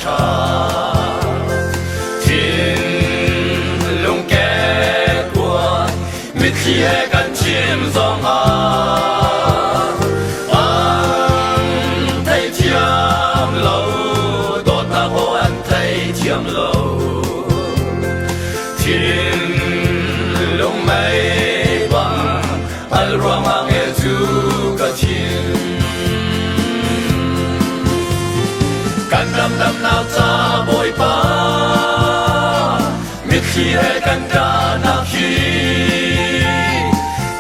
cha thiên lung kẻ của mít chia căn chim giông anh thấy chiêm lâu đốt ta hồ anh thấy chiêm lâu thiên lung mây bằng al ruang ang ezu ka thiên kan ram dam nao cha boi pa mit khi he kan da na khi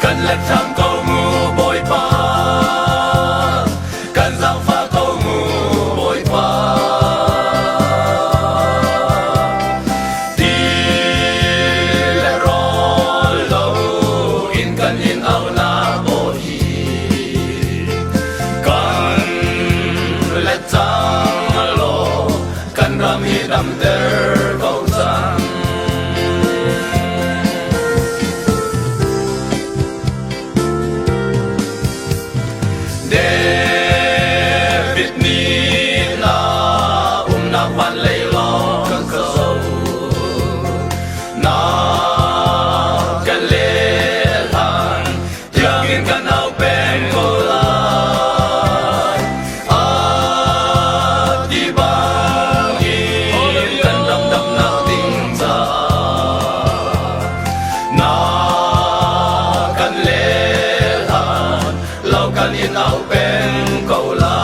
kan lek tham câu mu boi pa kan giang pha câu mu boi pa ti le ro lo in kan in au na bo hi kan le chang lo kan ram hi dam der câu chang David ni na na quan lay lo cơ cầu na kan lê hàng tiếng in kan ao bên cô lại đi bang in kan đâm đâm na tiếng ra na kan lê hàng lâu kan in ao bên câu lại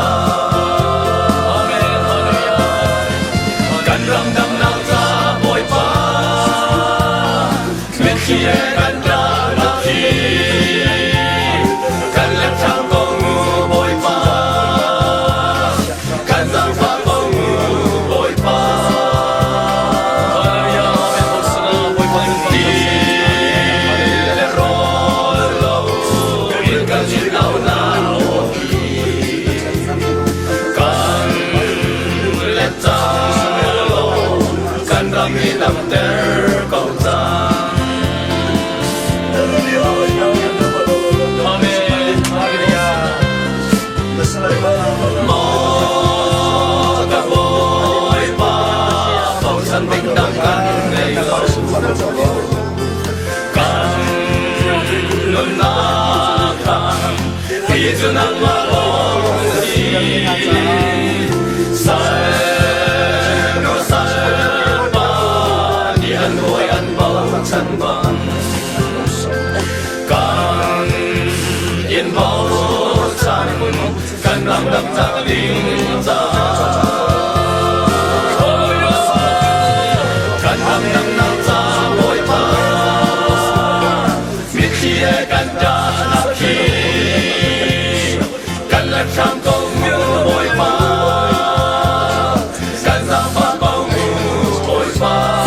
kan ram đâm nao ra bồi pa biết khi kan ra na khi kan lek tham câu ngu bồi pa kan giang pha câu ngu bồi pa đi le ro lo in kan in ao na kan ram hi dam ter câu chang mo ka boi pa câu san bình đẳng kan ngày lo kan nun na kan khi chu nang ma lo si sai chân bằng càng yên bao chân càng làm đậm ra tiếng ra càng làm đậm nao ra bồi pa biết khi càng ra na khi càng lek tham câu mu bồi pa càng ra pha câu mu bồi pa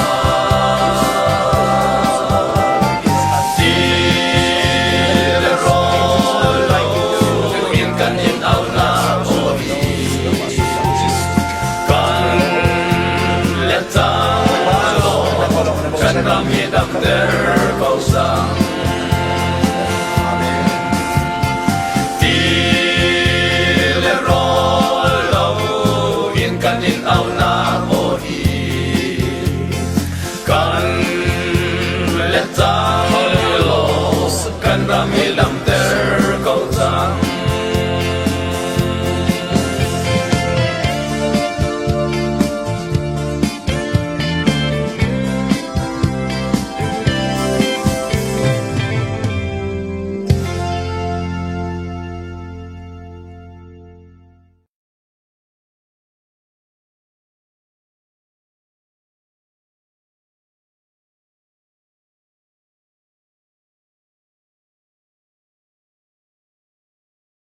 kan ram hi dam der